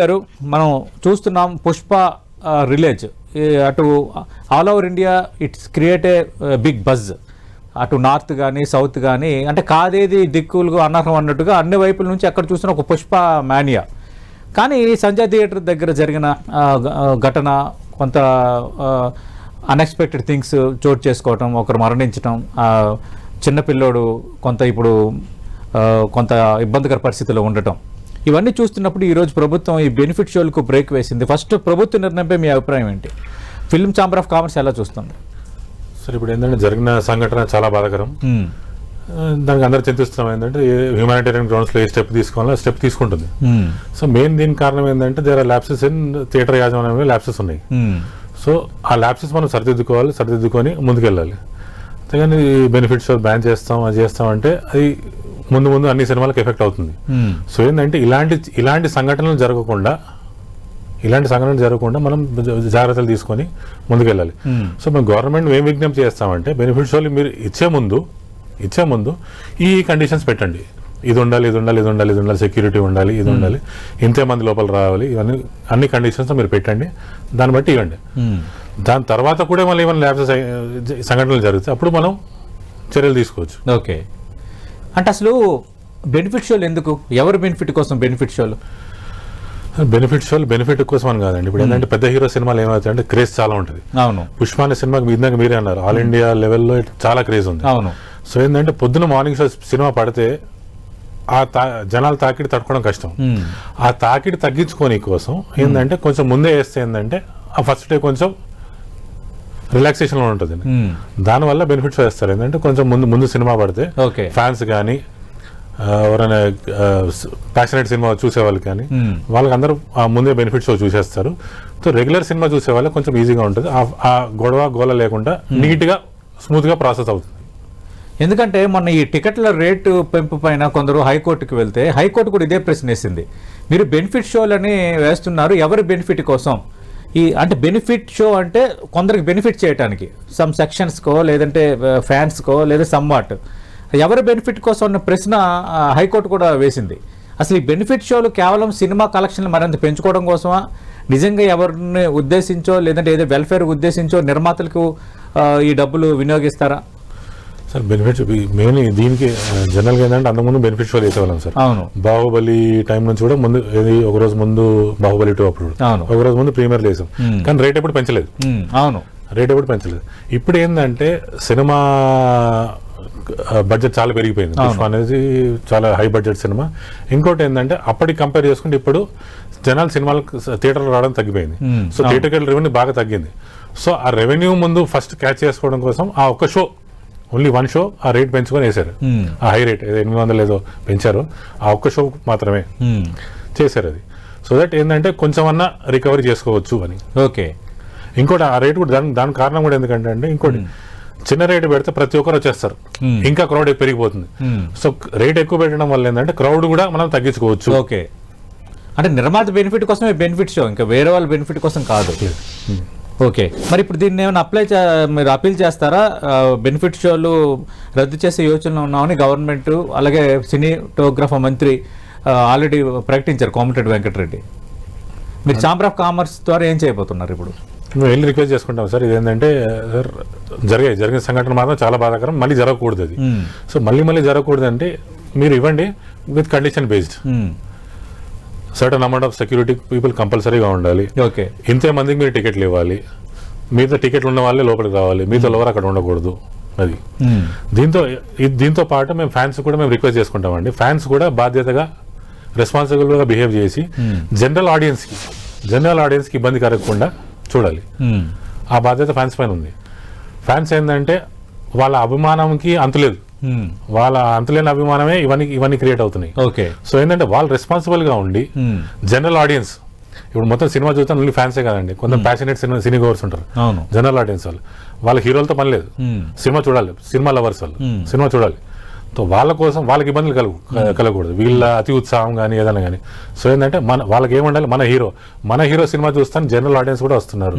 గారు మనం చూస్తున్నాం పుష్ప రిలీజ్ అటు all over India it's create a big buzz. అటు నార్త్ కానీ సౌత్ కానీ అంటే కాదేది దిక్కులుగా అనర్హం అన్నట్టుగా అన్ని వైపుల నుంచి ఎక్కడ చూసినా ఒక పుష్ప మానియా. కానీ సంజయ్ థియేటర్ దగ్గర జరిగిన ఘటన కొంత అన్ఎక్స్పెక్టెడ్ థింగ్స్ చోటు చేసుకోవటం, ఒకరు మరణించటం, చిన్నపిల్లోడు ఇప్పుడు కొంత ఇబ్బందికర పరిస్థితిలో ఉండటం, ఇవన్నీ చూస్తున్నప్పుడు ఈరోజు ప్రభుత్వం ఈ బెనిఫిట్ షోలకు బ్రేక్ వేసింది. ఫస్ట్ ప్రభుత్వ నిర్ణయంపై మీ అభిప్రాయం ఏంటి? ఫిల్మ్ ఛాంబర్ ఆఫ్ కామర్స్ ఎలా చూస్తుంది? సరే, ఇప్పుడు ఏంటంటే జరిగిన సంఘటన చాలా బాధాకరం. దానికి అందరూ చింతిస్తున్నాం ఏంటంటే హ్యూమానిటేరియన్ గ్రౌండ్స్లో ఏ స్టెప్ తీసుకోవాలో ఆ స్టెప్ తీసుకుంటుంది. సో మెయిన్ దీనికి కారణం ఏంటంటే there are lapses in theatre యాజమాన్యంలో ల్యాప్సెస్ ఉన్నాయి. సో ఆ ల్యాప్సెస్ మనం సరిదిద్దుకొని ముందుకెళ్ళాలి. అంతేగాని బెనిఫిట్ షో బ్యాన్ చేస్తాం అది చేస్తామంటే అది ముందు అన్ని సినిమాలకు ఎఫెక్ట్ అవుతుంది. సో ఏంటంటే ఇలాంటి సంఘటనలు జరగకుండా మనం జాగ్రత్తలు తీసుకొని ముందుకెళ్ళాలి. సో మనం గవర్నమెంట్ ఏం విజ్ఞప్తి చేస్తామంటే బెనిఫిట్ షోలు మీరు ఇచ్చే ముందు ఈ కండిషన్స్ పెట్టండి. ఇది ఉండాలి, సెక్యూరిటీ ఉండాలి, ఇది ఉండాలి, ఇంతే మంది లోపల రావాలి, ఇవన్నీ అన్ని కండిషన్స్ మీరు పెట్టండి, దాన్ని బట్టి ఇవ్వండి. దాని తర్వాత కూడా మళ్ళీ ఏమైనా ల్యాబ్స్ సంఘటనలు జరిగితే అప్పుడు మనం చర్యలు తీసుకోవచ్చు. ఓకే, అంటే అసలు బెనిఫిట్ షోలు ఎందుకు? ఎవరు బెనిఫిట్ కోసం బెనిఫిట్ షోలు? బెనిఫిట్ కోసం అని కాదండి. ఇప్పుడు ఏంటంటే పెద్ద హీరో సినిమాలు ఏమవుతాయంటే క్రేజ్ చాలా ఉంటుంది. అవును, పుష్ప అనే సినిమాకి ఇందాక మీరే అన్నారు ఆల్ ఇండియా లెవెల్లో చాలా క్రేజ్ ఉంది. అవును. సో ఏంటంటే పొద్దున మార్నింగ్ షో సినిమా పడితే ఆ జనాలు తాకిడి తట్టుకోవడం కష్టం. ఆ తాకిడి తగ్గించుకోని కోసం ఏంటంటే కొంచెం ముందే వేస్తే ఏంటంటే ఆ ఫస్ట్ డే కొంచెం రిలాక్సేషన్ ఉంటుంది. దానివల్ల బెనిఫిట్ షో వేస్తారు. ఏంటంటే కొంచెం ముందు సినిమా పడితే ఫ్యాన్స్ కానీ ఎవరైనా ప్యాషనేట్ సినిమా చూసే వాళ్ళు కానీ వాళ్ళకి అందరూ ముందే బెనిఫిట్ షో చూసేస్తారు. సో రెగ్యులర్ సినిమా చూసే వాళ్ళకి కొంచెం ఈజీగా ఉంటుంది. ఆ గోల లేకుండా నీట్గా స్మూత్గా ప్రాసెస్ అవుతుంది. ఎందుకంటే మొన్న ఈ టికెట్ల రేటు పెంపు పైన కొందరు హైకోర్టుకి వెళ్తే హైకోర్టు కూడా ఇదే ప్రశ్న వేసింది. మీరు బెనిఫిట్ షోలని వేస్తున్నారు, ఎవరి బెనిఫిట్ కోసం? అంటే బెనిఫిట్ షో అంటే కొందరికి బెనిఫిట్ చేయడానికి, సమ్ సెక్షన్స్కో లేదంటే ఫ్యాన్స్కో లేదా సమ్వాట్, ఎవరి బెనిఫిట్ కోసం అన్న ప్రశ్న హైకోర్టు కూడా వేసింది. అసలు ఈ బెనిఫిట్ షోలు కేవలం సినిమా కలెక్షన్లు మరింత పెంచుకోవడం కోసమా? నిజంగా ఎవరిని ఉద్దేశించో లేదంటే ఏదో వెల్ఫేర్ ఉద్దేశించో నిర్మాతలకు ఈ డబ్బులు వినియోగిస్తారా? సార్ బెనిఫిట్స్ మెయిన్ దీనికి జనరల్గా ఏంటంటే అంతకుముందు బెనిఫిట్ షోలు వేసేవాళ్ళం సార్. అవును, బాహుబలి టైం నుంచి కూడా ముందు ఒక రోజు ముందు బాహుబలి 2 అప్పుడు ఒక రోజు ముందు ప్రీమియర్ వేసాం. కానీ రేట్ ఎప్పుడు పెంచలేదు. అవును, రేట్ ఎప్పుడు పెంచలేదు. ఇప్పుడు ఏంటంటే సినిమా బడ్జెట్ చాలా పెరిగిపోయింది. పుష్ప అనేది చాలా హై బడ్జెట్ సినిమా. ఇంకోటి ఏంటంటే అప్పటికి కంపేర్ చేసుకుంటే ఇప్పుడు జనాలు సినిమాలకు థియేటర్లో రావడం తగ్గిపోయింది. సో థియేటర్కి రెవెన్యూ బాగా తగ్గింది. సో ఆ రెవెన్యూ ముందు ఫస్ట్ క్యాచ్ చేసుకోవడం కోసం ఆ ఒక్క షో, ఓన్లీ వన్ షో ఆ రేట్ పెంచుకొని వేశారు. ఆ హై రేట్ 800 ఏదో పెంచారు, ఆ ఒక్క షో మాత్రమే చేశారు. అది సో దట్ ఏంటంటే కొంచెం అన్నా రికవరీ చేసుకోవచ్చు అని. ఓకే, ఇంకోటి ఆ రేట్ కూడా దాని కారణం కూడా ఎందుకంటే అంటే ఇంకోటి చిన్న రేటు పెడితే ప్రతి ఒక్కరు వచ్చేస్తారు, ఇంకా క్రౌడ్ పెరిగిపోతుంది. సో రేట్ ఎక్కువ పెట్టడం వల్ల ఏంటంటే క్రౌడ్ కూడా మనం తగ్గించుకోవచ్చు. ఓకే, అంటే నిర్మాత బెనిఫిట్ కోసమే బెనిఫిట్ షో, ఇంకా వేరే వాళ్ళ బెనిఫిట్ కోసం కాదు. ఓకే, మరి ఇప్పుడు దీన్ని ఏమైనా మీరు అప్పీల్ చేస్తారా? బెనిఫిట్ షోలు రద్దు చేసే యోచనలో ఉన్నామని గవర్నమెంట్ అలాగే సినిటోగ్రఫీ మంత్రి ఆల్రెడీ ప్రకటించారు కోమటిరెడ్డి వెంకటరెడ్డి. మీరు ఛాంబర్ ఆఫ్ కామర్స్ ద్వారా ఏం చేయబోతున్నారు ఇప్పుడు? మేము వెళ్ళి రిక్వెస్ట్ చేసుకుంటాం సార్. ఇదేంటంటే సార్ జరిగిన సంఘటన మాత్రం చాలా బాధాకరం, మళ్ళీ జరగకూడదు అది. సో మళ్ళీ జరగకూడదు అంటే మీరు ఇవ్వండి with condition based. Certain amount of security people కంపల్సరీగా ఉండాలి. ఓకే, ఇంతే మందికి మీరు టికెట్లు ఇవ్వాలి, మీతో టికెట్లు ఉన్న వాళ్ళే లోపలికి రావాలి, మీతో ఎవరు అక్కడ ఉండకూడదు. అది దీంతో పాటు మేము ఫ్యాన్స్ కూడా మేము రిక్వెస్ట్ చేసుకుంటామండి. ఫ్యాన్స్ కూడా బాధ్యతగా రెస్పాన్సిబుల్గా బిహేవ్ చేసి జనరల్ ఆడియన్స్కి ఇబ్బంది కలగకుండా చూడాలి. ఆ బాధ్యత ఫ్యాన్స్ పైన ఉంది. ఫ్యాన్స్ ఏంటంటే వాళ్ళ అభిమానంకి అంతులేదు, వాళ్ళ అంతులేని అభిమానమే ఇవన్నీ క్రియేట్ అవుతున్నాయి. ఓకే, సో ఏంటంటే వాళ్ళు రెస్పాన్సిబుల్ గా ఉండి జనరల్ ఆడియన్స్, ఇప్పుడు మొత్తం సినిమా చూస్తాను ఓన్లీ ఫ్యాన్సే కాదండి, కొంత ప్యాషనేట్ సినీ గోవర్స్ ఉంటారు, జనరల్ ఆడియన్స్ వాళ్ళ హీరోలతో పని లేదు, సినిమా చూడాలి, సినిమా లవర్స్ వాళ్ళు సినిమా చూడాలి. సో వాళ్ళ కోసం వాళ్ళకి ఇబ్బందులు కలగకూడదు, వీళ్ళ అతి ఉత్సాహం కానీ ఏదైనా కానీ. సో ఏంటంటే వాళ్ళకి ఏముండాలి, మన హీరో సినిమా చూస్తాను జనరల్ ఆడియన్స్ కూడా వస్తున్నారు,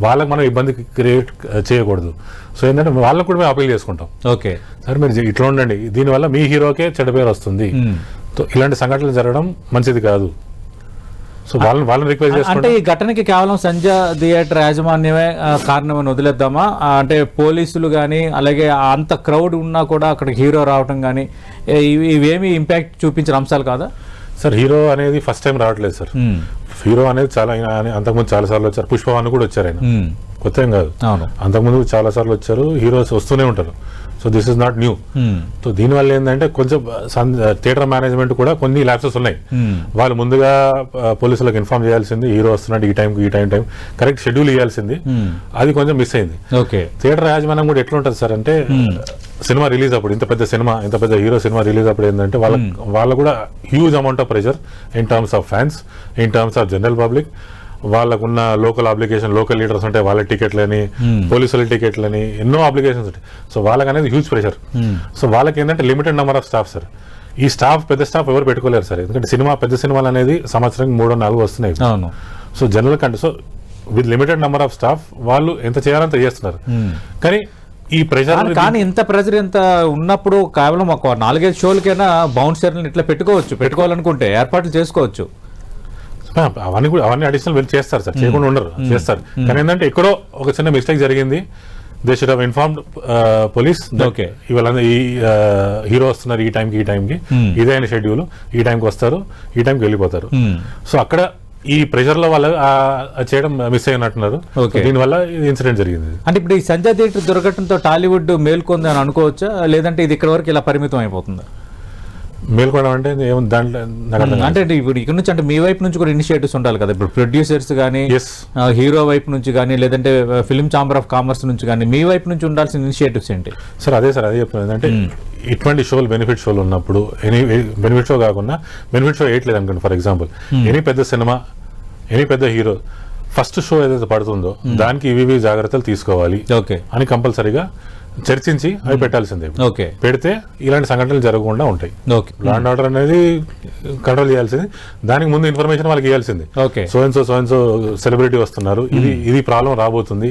వాళ్ళకి మనం ఇబ్బంది క్రియేట్ చేయకూడదు. సో ఏంటంటే వాళ్ళకు కూడా మేము అపీల్ చేసుకుంటాం. ఓకే సార్ మీరు ఇట్లా ఉండండి, దీనివల్ల మీ హీరోకే చెడ్డ పేరు వస్తుంది, ఇలాంటి సంఘటనలు జరగడం మంచిది కాదు. సో వాళ్ళని రిక్వెస్ట్ అంటే చేసుకుంటే ఈ ఘటనకి కేవలం సంజయ్ థియేటర్ యాజమాన్యమే కారణమని వదిలేద్దామా? అంటే పోలీసులు కానీ అలాగే అంత క్రౌడ్ ఉన్నా కూడా అక్కడ హీరో రావటం కానీ ఇవేమి ఇంపాక్ట్ చూపించిన అంశాలు కాదా? సార్ హీరో అనేది ఫస్ట్ టైం రావట్లేదు సార్. హీరో అనేది చాలా అంతకుముందు చాలా సార్లు వచ్చారు. పుష్పవాన్ కూడా వచ్చారు ఆయన, కొత్త ఏం కాదు. అంతకుముందు చాలా సార్లు వచ్చారు, హీరోస్ వస్తూనే ఉంటారు. So this is not new. So దీనివల్ల ఏంటంటే కొంచెం థియేటర్ మేనేజ్మెంట్ కూడా కొన్ని ల్యాప్సెస్ ఉన్నాయి. వాళ్ళు ముందుగా పోలీసులకు ఇన్ఫార్మ్ చేయాల్సింది, హీరో వస్తున్నాడు ఈ టైంకి ఈ టైం కరెక్ట్ షెడ్యూల్ ఇవ్వాల్సింది, అది కొంచెం మిస్ అయింది. థియేటర్ యాజమాన్యం కూడా ఎట్లా ఉంటుంది సార్ అంటే సినిమా రిలీజ్ అప్పుడు ఇంత పెద్ద హీరో సినిమా రిలీజ్ అప్పుడు ఏంటంటే వాళ్ళకు కూడా huge amount of pressure in terms of fans, in terms of general public. వాళ్ళకున్న లోకల్ అప్లికేషన్, లోకల్ లీడర్స్ ఉంటాయి, వాళ్ళ టికెట్లని, పోలీసుల టికెట్లని, ఎన్నో అప్లికేషన్స్ ఉంటాయి. సో వాళ్ళకి అనేది హ్యూజ్ ప్రెషర్. సో వాళ్ళకి ఏంటంటే limited number of staff sir. ఈ స్టాఫ్ పెద్ద స్టాఫ్ ఎవరు పెట్టుకోలేరు సార్, ఎందుకంటే పెద్ద సినిమాలు అనేది సంవత్సరానికి 3-4 వస్తున్నాయి. సో జనరల్ కంటే so with limited number of staff వాళ్ళు ఎంత చేయాలంత చేస్తున్నారు. కానీ ఈ ప్రెషర్, కానీ ఇంత ప్రెషర్ ఎంత ఉన్నప్పుడు కేవలం ఒక 4-5 షోలకైనా బౌన్సర్లను ఇట్లా పెట్టుకోవాలనుకుంటే ఏర్పాట్లు చేసుకోవచ్చు. అవన్నీ అడిషనల్ చేస్తారు సార్, చేయకుండా ఉండరు, చేస్తారు. కానీ ఏంటంటే ఎక్కడో ఒక చిన్న మిస్టేక్ జరిగింది. They should have informed police, ఇవాళ ఈ హీరో వస్తున్నారు ఈ టైంకి ఇదే అయిన షెడ్యూల్, ఈ టైంకి వస్తారు, ఈ టైంకి వెళ్ళిపోతారు. సో అక్కడ ఈ ప్రెషర్ లో వాళ్ళు చేయడం మిస్ అయినట్టున్నారు. దీనివల్ల ఇన్సిడెంట్ జరిగింది. అంటే ఇప్పుడు ఈ సంజయ్ థియేటర్ దుర్ఘటనతో టాలీవుడ్ మేల్కొంది అని అనుకోవచ్చా, లేదంటే ఇది ఇక్కడ వరకు ఇలా పరిమితం అయిపోతుందా? మేల్కోవడం అంటే దాంట్లో అంటే ఇప్పుడు ఇక్కడ నుంచి అంటే మీ వైపు నుంచి కూడా ఇనిషియేటివ్స్ ఉండాలి కదా. ఇప్పుడు ప్రొడ్యూసర్స్ కానీ, హీరో వైపు నుంచి కానీ, లేదంటే ఫిల్మ్ ఛాంబర్ ఆఫ్ కామర్స్ నుంచి కానీ, మీ వైపు నుంచి ఉండాల్సిన ఇనిషియేటివ్స్ ఏంటి సార్? అదే చెప్తున్నాను, అంటే ఇటువంటి షోలు బెనిఫిట్ షోలు ఉన్నప్పుడు బెనిఫిట్ షో కాకుండా బెనిఫిట్ షో వేయట్లేదు అనుకోండి. ఫర్ ఎగ్జాంపుల్ ఎనీ పెద్ద సినిమా, ఎనీ పెద్ద హీరో ఫస్ట్ షో ఏదైతే పడుతుందో దానికి ఇవి జాగ్రత్తలు తీసుకోవాలి అని కంపల్సరీగా చర్చించి అవి పెట్టాల్సిందే. పెడితే ఇలాంటి సంఘటనలు జరగకుండా ఉంటాయి. లా అండ్ ఆర్డర్ అనేది కంట్రోల్ చేయాల్సింది. దానికి ముందు ఇన్ఫర్మేషన్ వాళ్ళకి ఇవ్వాల్సింది. సో అండ్ సో సెలబ్రిటీ వస్తున్నారు, ఇది ప్రాబ్లం రాబోతుంది.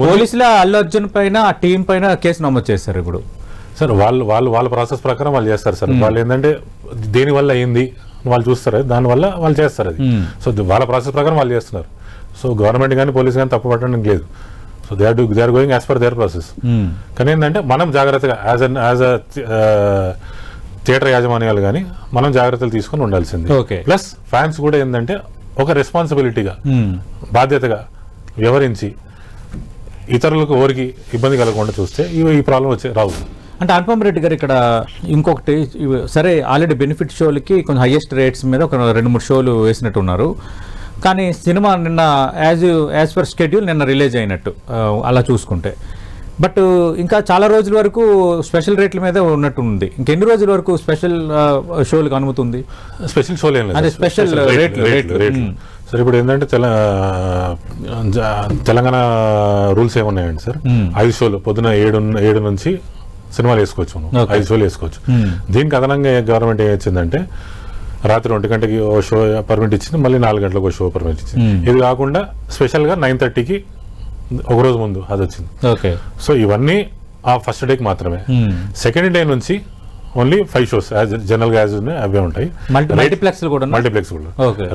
పోలీసుల అల్లు అర్జున్ పైన ఆ టీం పైన కేసు నమోదు చేస్తారు ఇప్పుడు సార్. వాళ్ళ ప్రాసెస్ ప్రకారం వాళ్ళు చేస్తారు సార్. వాళ్ళు ఏంటంటే దేని వల్ల అయింది వాళ్ళు చూస్తారు, దానివల్ల వాళ్ళు చేస్తారు అది. సో వాళ్ళ ప్రాసెస్ ప్రకారం వాళ్ళు చేస్తున్నారు. సో గవర్నమెంట్ కానీ పోలీస్ కానీ తప్పు పట్టడానికి లేదు. So they are going as per their process. కానీ ఏంటంటే మనం జాగ్రత్తగా యాజ్ అ థియేటర్ యాజమాన్యాలు కానీ మనం జాగ్రత్తలు తీసుకొని ఉండాల్సింది. ప్లస్ ఫ్యాన్స్ కూడా ఏంటంటే ఒక రెస్పాన్సిబిలిటీగా, బాధ్యతగా వ్యవహరించి ఇతరులకు ఎవరికి ఇబ్బంది కలగకుండా చూస్తే ఈ ప్రాబ్లం రావు. అంటే అనుపమ్ రెడ్డి గారు ఇక్కడ ఇంకొకటి, సరే ఆల్రెడీ బెనిఫిట్ షోలకి కొంచెం హైయెస్ట్ రేట్స్ మీద ఒక 2-3 షోలు వేసినట్టు ఉన్నారు. కానీ సినిమా నిన్న యాజ్ పర్ షెడ్యూల్ నిన్న రిలీజ్ అయినట్టు అలా చూసుకుంటే, బట్ ఇంకా చాలా రోజుల వరకు స్పెషల్ రేట్ల మీద ఉన్నట్టు ఉంది. ఇంకెన్ని రోజుల వరకు స్పెషల్ షోలకు అనుమతి ఉంది? స్పెషల్ షోలు అదే స్పెషల్ రేట్లు. సార్ ఇప్పుడు ఏంటంటే తెలంగాణ రూల్స్ ఏమున్నాయండి సార్? 5 షోలు పొద్దున 7 నుంచి సినిమాలు వేసుకోవచ్చు, 5 షోలు వేసుకోవచ్చు. దీనికి అదనంగా గవర్నమెంట్ ఏం వచ్చిందంటే రాత్రి 1 గంటకి ఓ షో పర్మిట్ ఇచ్చింది, మళ్ళీ 4 గంటలకు ఒక షో పర్మిట్ ఇచ్చింది. ఇది కాకుండా స్పెషల్గా 9:30కి ఒక రోజు ముందు అది వచ్చింది. సో ఇవన్నీ ఆ ఫస్ట్ డేకి మాత్రమే. సెకండ్ డే నుంచి ఓన్లీ 5 షోస్ జనరల్ గా అవే ఉంటాయి. మల్టీప్లెక్స్ కూడా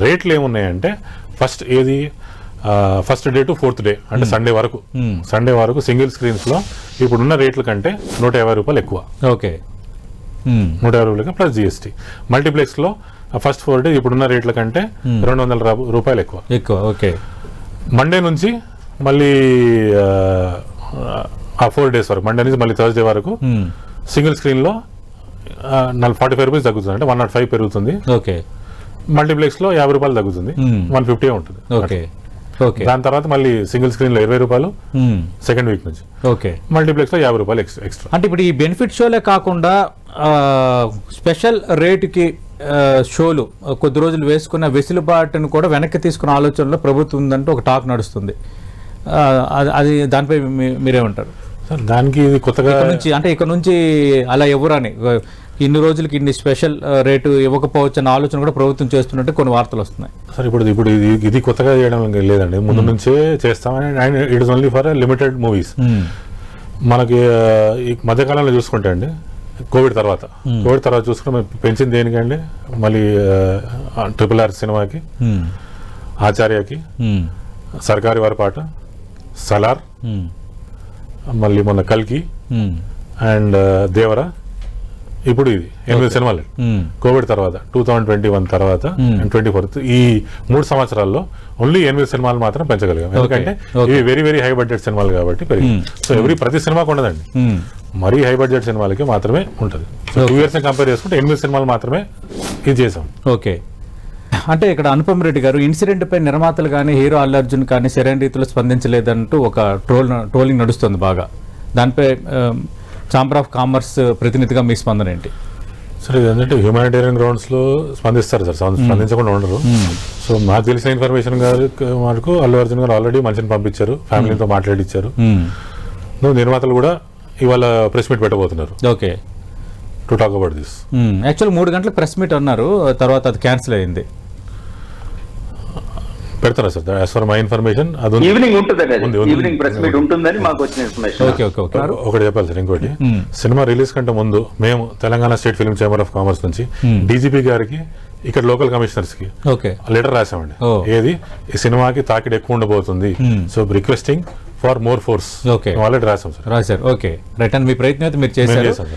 రేట్లు ఏమున్నాయంటే first day to 4th day అంటే సండే వరకు సింగిల్ స్క్రీన్స్ లో ఇప్పుడున్న రేట్ల కంటే 150 రూపాయలు ఎక్కువ. 150 రూపాయలు ప్లస్ GST. మల్టీప్లెక్స్ లో ఫస్ట్ 4 డే ఇప్పుడున్న రేట్ల కంటే 200 రూపాయలు ఎక్కువ. మండే నుంచి మళ్ళీ ఆ 4 డేస్ వరకు, మండే నుంచి మళ్ళీ థర్స్డే వరకు సింగిల్ స్క్రీన్ లో 45 రూపీస్ తగ్గుతుంది, అంటే 105 పెరుగుతుంది. మల్టీప్లెక్స్ లో 50 రూపాయలు తగ్గుతుంది, 150 ఉంటుంది. దాని తర్వాత మళ్ళీ సింగిల్ స్క్రీన్ లో 20 రూపాయలు సెకండ్ వీక్ నుంచి. మల్టీప్లెక్స్ లో 50 రూపాయలు ఎక్స్ట్రా. అంటే ఇప్పుడు ఈ బెనిఫిట్ షోలే కాకుండా స్పెషల్ రేటుకి షోలు కొద్ది రోజులు వేసుకున్న వెసులుబాటును కూడా వెనక్కి తీసుకున్న ఆలోచనలో ప్రభుత్వం ఉందంటే ఒక టాక్ నడుస్తుంది. అది దానిపై మీరేమంటారు? దానికి ఇది కొత్తగా ఇక నుంచి అలా ఎవరని ఇన్ని రోజులకి ఇన్ని స్పెషల్ రేటు ఇవ్వకపోవచ్చు అన్న ఆలోచన కూడా ప్రభుత్వం చేస్తున్నట్టు కొన్ని వార్తలు వస్తున్నాయి. సార్ ఇప్పుడు ఇది కొత్తగా చేయడం లేదండి, ముందు నుంచే చేస్తామని. It is only for limited movies. మనకి ఈ మధ్యకాలంలో చూసుకుంటే అండి కోవిడ్ తర్వాత చూసుకుని మేము పెంచింది దేనికండి మళ్ళీ RRR సినిమాకి, ఆచార్యకి, సర్కారి వారి పాట, సలార్, మళ్ళీ మొన్న కల్కి అండ్ దేవరా, ఇప్పుడు ఇది 8 సినిమాలు కోవిడ్ తర్వాత 2021 తర్వాత అండ్ 24 ఈ 3 సంవత్సరాల్లో ఓన్లీ 8 సినిమాలు మాత్రం పెంచగలిగాం. ఎందుకంటే ఇవి వెరీ వెరీ హై బడ్జెట్ సినిమాలు కాబట్టి పెరిగింది. సో ప్రతి సినిమాకు ఉండదండి, మరీ హై బడ్జెట్ సినిమాలకి మాత్రమే ఉంటుంది. సో 2 years కంపేర్ చేసుకుంటే 8 సినిమాలు మాత్రమే ఇది చేసాం. ఓకే, అంటే ఇక్కడ అనుపమ్ రెడ్డి గారు ఇన్సిడెంట్ పై నిర్మాతలు కానీ హీరో అల్లు అర్జున్ కానీ సరైన రీతిలో స్పందించలేదంటూ ఒక ట్రోలింగ్ నడుస్తుంది బాగా. దానిపై ఛాంబర్ ఆఫ్ కామర్స్ ప్రతినిధిగా మీ స్పందన ఏంటి? సార్ ఏంటంటే హ్యూమానిటేరియన్ గ్రౌండ్స్ లో స్పందిస్తారు సార్, స్పందించకుండా ఉండరు. సో నాకు తెలిసిన ఇన్ఫర్మేషన్ వరకు అల్లు అర్జున్ గారు ఆల్రెడీ మనిషిని పంపించారు, ఫ్యామిలీతో మాట్లాడిచ్చారు. నిర్మాతలు కూడా ఇవాళ ప్రెస్ మీట్ పెట్టబోతున్నారు. Okay, to talk about this. Actual 3 గంటలకు ప్రెస్ మీట్ అన్నారు, తర్వాత అది క్యాన్సిల్ అయింది. పెడతారా sir? As for my information అది ఈవినింగ్ ఉంటుందండి, ఈవినింగ్ ప్రెస్ మీట్ ఉంటుందని మాకు వచ్చిన ఇన్ఫర్మేషన్. ఒకటి చెప్పాలి సార్, ఇంకోటి సినిమా రిలీజ్ కంటే ముందు మేము Telangana state film chamber of commerce నుంచి డీజీపీ గారికి, ఇక్కడ లోకల్ కమిషనర్స్ కి లెటర్ రాసామండి. ఏది ఈ సినిమాకి తాకిడి ఎక్కువ ఉండబోతుంది, so requesting for more force, already రాసాం సార్. ఓకే, రిటర్న్ మీ ప్రయత్నం అయితే మీరు చేశారు.